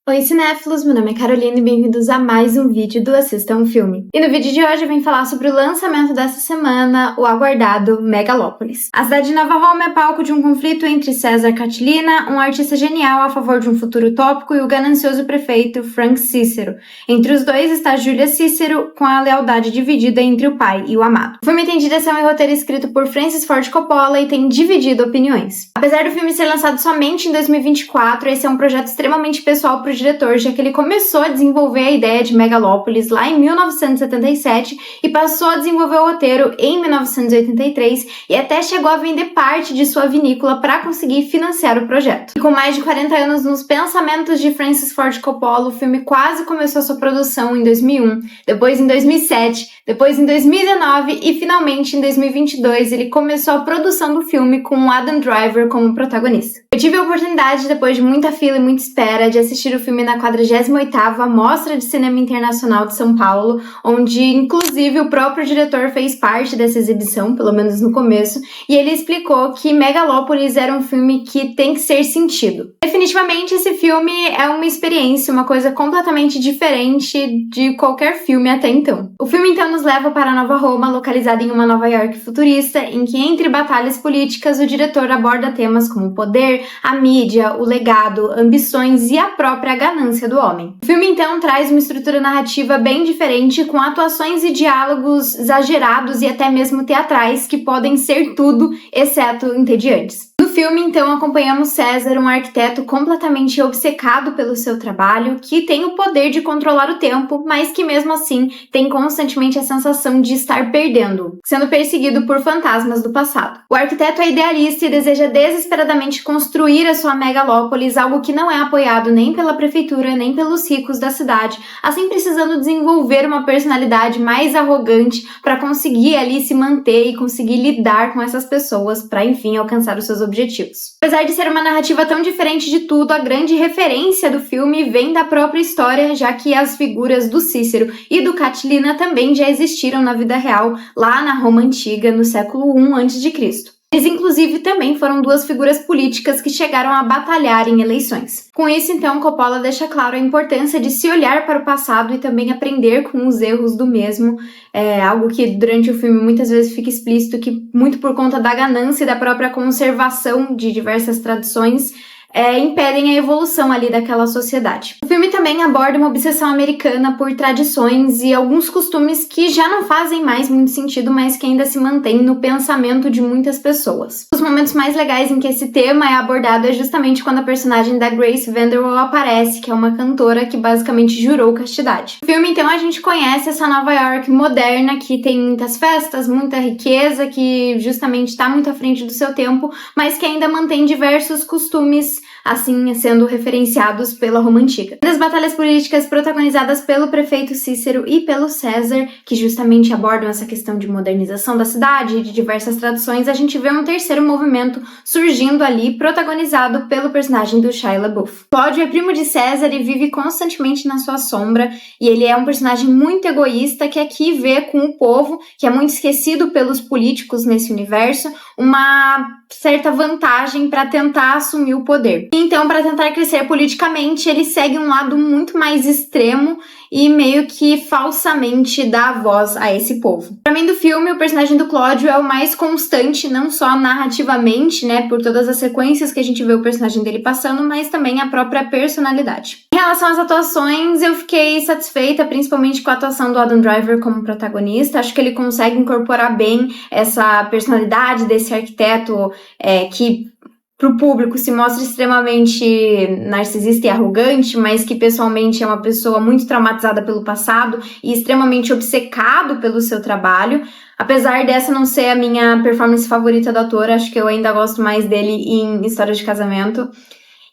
Oi cinéfilos, meu nome é Carolina e bem-vindos a mais um vídeo do Assista um Filme. E no vídeo de hoje eu vim falar sobre o lançamento dessa semana, o aguardado Megalópolis. A cidade de Nova Roma é palco de um conflito entre César Catilina, um artista genial a favor de um futuro utópico, e o ganancioso prefeito Frank Cícero. Entre os dois está Júlia Cícero, com a lealdade dividida entre o pai e o amado. O filme tem direção e roteiro escrito por Francis Ford Coppola e tem dividido opiniões. Apesar do filme ser lançado somente em 2024, esse é um projeto extremamente pessoal para o diretor, já que ele começou a desenvolver a ideia de Megalópolis lá em 1977 e passou a desenvolver o roteiro em 1983 e até chegou a vender parte de sua vinícola para conseguir financiar o projeto. E com mais de 40 anos nos pensamentos de Francis Ford Coppola, o filme quase começou sua produção em 2001, depois em 2007, depois em 2019 e finalmente em 2022 ele começou a produção do filme com Adam Driver como protagonista. Eu tive a oportunidade, depois de muita fila e muita espera, de assistir o filme na 48ª Mostra de Cinema Internacional de São Paulo, onde inclusive o próprio diretor fez parte dessa exibição, pelo menos no começo, e ele explicou que Megalópolis era um filme que tem que ser sentido. Definitivamente esse filme é uma experiência, uma coisa completamente diferente de qualquer filme até então. O filme então nos leva para Nova Roma, localizada em uma Nova York futurista, em que entre batalhas políticas o diretor aborda temas como o poder, a mídia, o legado, ambições e a própria ganância do homem. O filme então traz uma estrutura narrativa bem diferente, com atuações e diálogos exagerados e até mesmo teatrais que podem ser tudo exceto entediantes. No filme, então, acompanhamos César, um arquiteto completamente obcecado pelo seu trabalho, que tem o poder de controlar o tempo, mas que mesmo assim tem constantemente a sensação de estar perdendo, sendo perseguido por fantasmas do passado. O arquiteto é idealista e deseja desesperadamente construir a sua megalópolis, algo que não é apoiado nem pela prefeitura, nem pelos ricos da cidade, assim precisando desenvolver uma personalidade mais arrogante para conseguir ali se manter e conseguir lidar com essas pessoas para, enfim, alcançar os seus objetivos. Apesar de ser uma narrativa tão diferente de tudo, a grande referência do filme vem da própria história, já que as figuras do Cícero e do Catilina também já existiram na vida real, lá na Roma Antiga, no século I a.C. Eles, inclusive, também foram duas figuras políticas que chegaram a batalhar em eleições. Com isso, então, Coppola deixa claro a importância de se olhar para o passado e também aprender com os erros do mesmo, algo que durante o filme muitas vezes fica explícito que, muito por conta da ganância e da própria conservação de diversas tradições, impedem a evolução ali daquela sociedade. O filme também aborda uma obsessão americana por tradições e alguns costumes que já não fazem mais muito sentido, mas que ainda se mantêm no pensamento de muitas pessoas. Os momentos mais legais em que esse tema é abordado é justamente quando a personagem da Grace Vanderwaal aparece, que é uma cantora que basicamente jurou castidade. No filme, então, a gente conhece essa Nova York moderna, que tem muitas festas, muita riqueza, que justamente está muito à frente do seu tempo, mas que ainda mantém diversos costumes assim sendo referenciados pela Roma Antiga. Nas batalhas políticas protagonizadas pelo prefeito Cícero e pelo César, que justamente abordam essa questão de modernização da cidade e de diversas tradições, a gente vê um terceiro movimento surgindo ali, protagonizado pelo personagem do Shia LaBeouf. Cláudio é primo de César e vive constantemente na sua sombra, e ele é um personagem muito egoísta que aqui vê com o povo, que é muito esquecido pelos políticos nesse universo, uma certa vantagem para tentar assumir o poder. Então, para tentar crescer politicamente, ele segue um lado muito mais extremo e meio que falsamente dá voz a esse povo. Para mim, do filme, o personagem do Cláudio é o mais constante, não só narrativamente, por todas as sequências que a gente vê o personagem dele passando, mas também a própria personalidade. Em relação às atuações, eu fiquei satisfeita, principalmente com a atuação do Adam Driver como protagonista. Acho que ele consegue incorporar bem essa personalidade desse arquiteto que pro público se mostra extremamente narcisista e arrogante, mas que pessoalmente é uma pessoa muito traumatizada pelo passado e extremamente obcecado pelo seu trabalho. Apesar dessa não ser a minha performance favorita do ator, acho que eu ainda gosto mais dele em História de Casamento.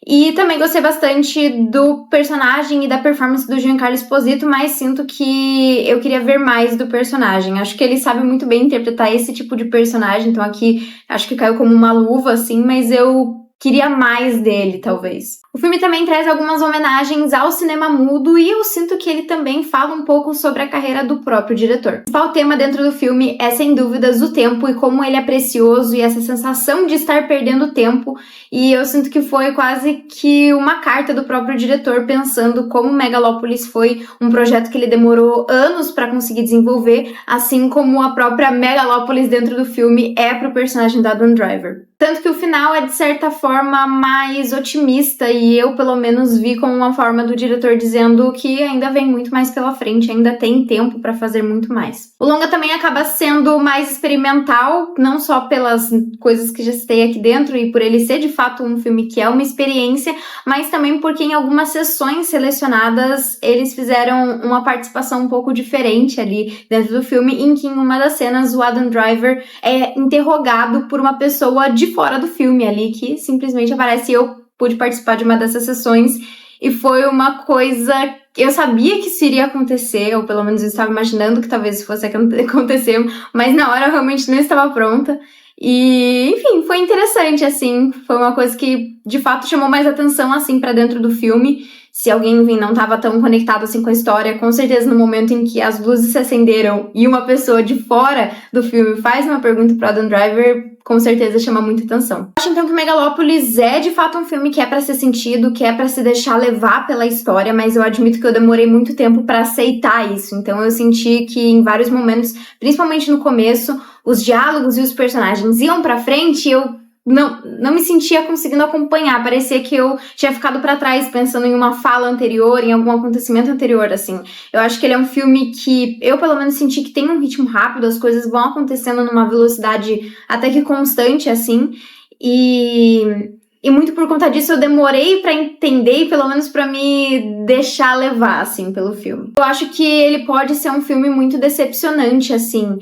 E também gostei bastante do personagem e da performance do Giancarlo Esposito, mas sinto que eu queria ver mais do personagem. Acho que ele sabe muito bem interpretar esse tipo de personagem, então aqui acho que caiu como uma luva, assim, mas eu queria mais dele, talvez. O filme também traz algumas homenagens ao cinema mudo e eu sinto que ele também fala um pouco sobre a carreira do próprio diretor. O principal tema dentro do filme é, sem dúvidas, o tempo e como ele é precioso e essa sensação de estar perdendo tempo, e eu sinto que foi quase que uma carta do próprio diretor pensando como Megalópolis foi um projeto que ele demorou anos para conseguir desenvolver, assim como a própria Megalópolis dentro do filme é pro personagem da Adam Driver. Tanto que o final é, de certa forma, mais otimista e eu, pelo menos, vi como uma forma do diretor dizendo que ainda vem muito mais pela frente, ainda tem tempo para fazer muito mais. O longa também acaba sendo mais experimental, não só pelas coisas que já citei aqui dentro e por ele ser, de fato, um filme que é uma experiência, mas também porque em algumas sessões selecionadas eles fizeram uma participação um pouco diferente ali dentro do filme, em que em uma das cenas o Adam Driver é interrogado por uma pessoa de fora do filme ali, que simplesmente aparece. Eu pude participar de uma dessas sessões e foi uma coisa que eu sabia que isso iria acontecer, ou pelo menos eu estava imaginando que talvez isso fosse acontecer, mas na hora eu realmente não estava pronta. E, enfim, foi interessante, assim, foi uma coisa que de fato chamou mais atenção, assim, pra dentro do filme. Se alguém, enfim, não estava tão conectado, assim, com a história, com certeza no momento em que as luzes se acenderam e uma pessoa de fora do filme faz uma pergunta pro Adam Driver, com certeza chama muita atenção. Eu acho, então, que Megalópolis é, de fato, um filme que é pra ser sentido, que é pra se deixar levar pela história, mas eu admito que eu demorei muito tempo pra aceitar isso. Então eu senti que em vários momentos, principalmente no começo, os diálogos e os personagens iam pra frente e eu não me sentia conseguindo acompanhar. Parecia que eu tinha ficado pra trás pensando em uma fala anterior, em algum acontecimento anterior, assim. Eu acho que ele é um filme que eu, pelo menos, senti que tem um ritmo rápido, as coisas vão acontecendo numa velocidade até que constante, assim. E muito por conta disso eu demorei pra entender e pelo menos pra me deixar levar, assim, pelo filme. Eu acho que ele pode ser um filme muito decepcionante, assim.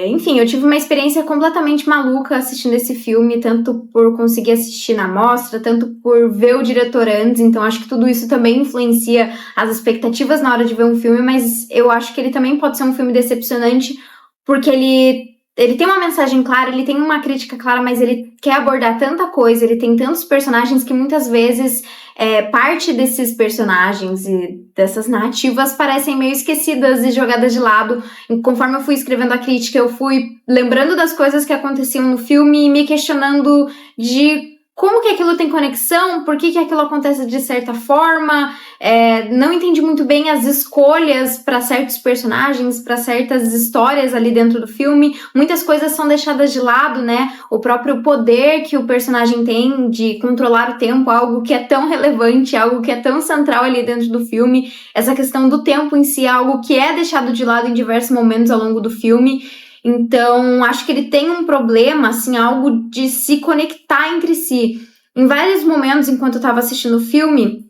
Enfim, eu tive uma experiência completamente maluca assistindo esse filme, tanto por conseguir assistir na mostra, tanto por ver o diretor antes, então acho que tudo isso também influencia as expectativas na hora de ver um filme, mas eu acho que ele também pode ser um filme decepcionante, porque ele tem uma mensagem clara, ele tem uma crítica clara, mas ele quer abordar tanta coisa, ele tem tantos personagens que muitas vezes parte desses personagens e dessas narrativas parecem meio esquecidas e jogadas de lado. E conforme eu fui escrevendo a crítica, eu fui lembrando das coisas que aconteciam no filme e me questionando de como que aquilo tem conexão, por que aquilo acontece de certa forma. Não entendi muito bem as escolhas para certos personagens, para certas histórias ali dentro do filme. Muitas coisas são deixadas de lado, né? O próprio poder que o personagem tem de controlar o tempo, algo que é tão relevante, algo que é tão central ali dentro do filme. Essa questão do tempo em si é algo que é deixado de lado em diversos momentos ao longo do filme. Então, acho que ele tem um problema, assim, algo de se conectar entre si. Em vários momentos, enquanto eu estava assistindo o filme,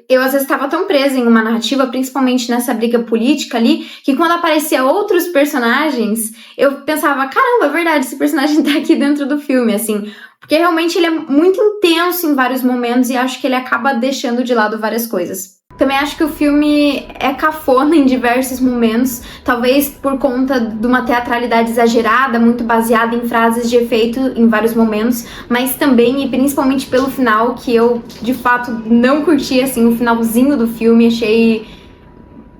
eu às vezes estava tão presa em uma narrativa, principalmente nessa briga política ali, que quando aparecia outros personagens, eu pensava, caramba, é verdade, esse personagem tá aqui dentro do filme, assim. Porque realmente ele é muito intenso em vários momentos e acho que ele acaba deixando de lado várias coisas. Também acho que o filme é cafona em diversos momentos, talvez por conta de uma teatralidade exagerada, muito baseada em frases de efeito em vários momentos, mas também e principalmente pelo final, que eu de fato não curti, assim, o finalzinho do filme, achei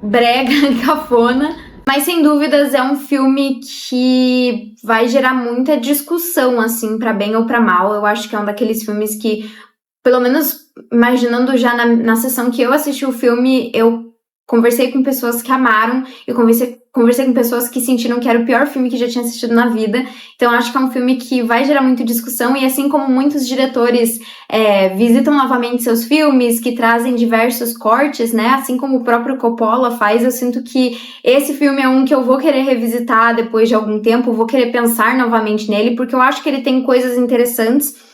brega, cafona. Mas sem dúvidas é um filme que vai gerar muita discussão, assim, pra bem ou pra mal. Eu acho que é um daqueles filmes que, pelo menos imaginando já na sessão que eu assisti o filme, eu conversei com pessoas que amaram e conversei com pessoas que sentiram que era o pior filme que já tinha assistido na vida. Então acho que é um filme que vai gerar muita discussão e assim como muitos diretores visitam novamente seus filmes, que trazem diversos cortes, né? Assim como o próprio Coppola faz, eu sinto que esse filme é um que eu vou querer revisitar depois de algum tempo, vou querer pensar novamente nele, porque eu acho que ele tem coisas interessantes.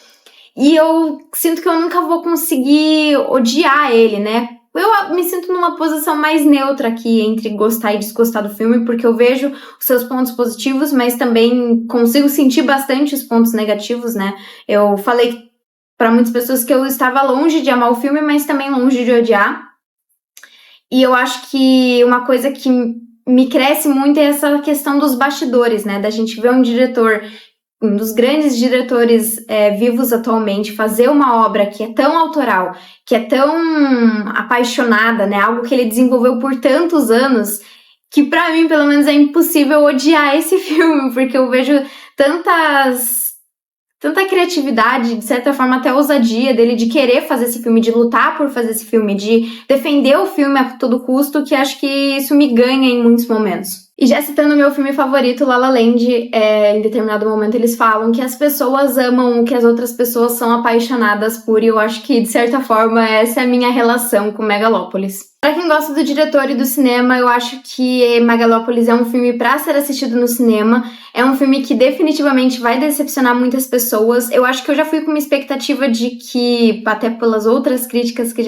E eu sinto que eu nunca vou conseguir odiar ele, né? Eu me sinto numa posição mais neutra aqui entre gostar e desgostar do filme, porque eu vejo os seus pontos positivos, mas também consigo sentir bastante os pontos negativos, né? Eu falei para muitas pessoas que eu estava longe de amar o filme, mas também longe de odiar. E eu acho que uma coisa que me cresce muito é essa questão dos bastidores, né? Da gente ver um diretor um dos grandes diretores vivos atualmente, fazer uma obra que é tão autoral, que é tão apaixonada, né? Algo que ele desenvolveu por tantos anos, que pra mim, pelo menos, é impossível odiar esse filme, porque eu vejo tanta criatividade, de certa forma até ousadia dele de querer fazer esse filme, de lutar por fazer esse filme, de defender o filme a todo custo, que acho que isso me ganha em muitos momentos. E já citando o meu filme favorito, La La Land, em determinado momento eles falam que as pessoas amam o que as outras pessoas são apaixonadas por, e eu acho que, de certa forma, essa é a minha relação com Megalópolis. Pra quem gosta do diretor e do cinema, eu acho que Megalópolis é um filme pra ser assistido no cinema. É um filme que definitivamente vai decepcionar muitas pessoas. Eu acho que eu já fui com uma expectativa de que, até pelas outras críticas que eu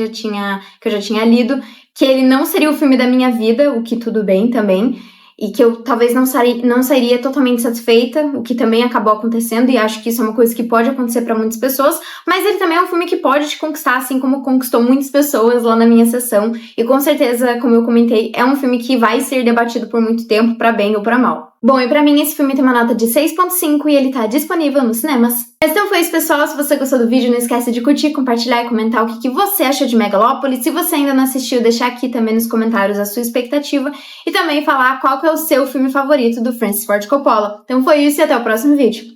já tinha lido, que ele não seria o filme da minha vida, o que tudo bem também. E que eu talvez não sairia totalmente satisfeita, o que também acabou acontecendo, e acho que isso é uma coisa que pode acontecer pra muitas pessoas, mas ele também é um filme que pode te conquistar, assim como conquistou muitas pessoas lá na minha sessão, e com certeza, como eu comentei, é um filme que vai ser debatido por muito tempo, pra bem ou pra mal. Bom, e pra mim esse filme tem uma nota de 6.5 e ele tá disponível nos cinemas. Mas então foi isso, pessoal. Se você gostou do vídeo, não esquece de curtir, compartilhar e comentar o que você achou de Megalópolis. Se você ainda não assistiu, deixar aqui também nos comentários a sua expectativa e também falar qual que é o seu filme favorito do Francis Ford Coppola. Então foi isso e até o próximo vídeo.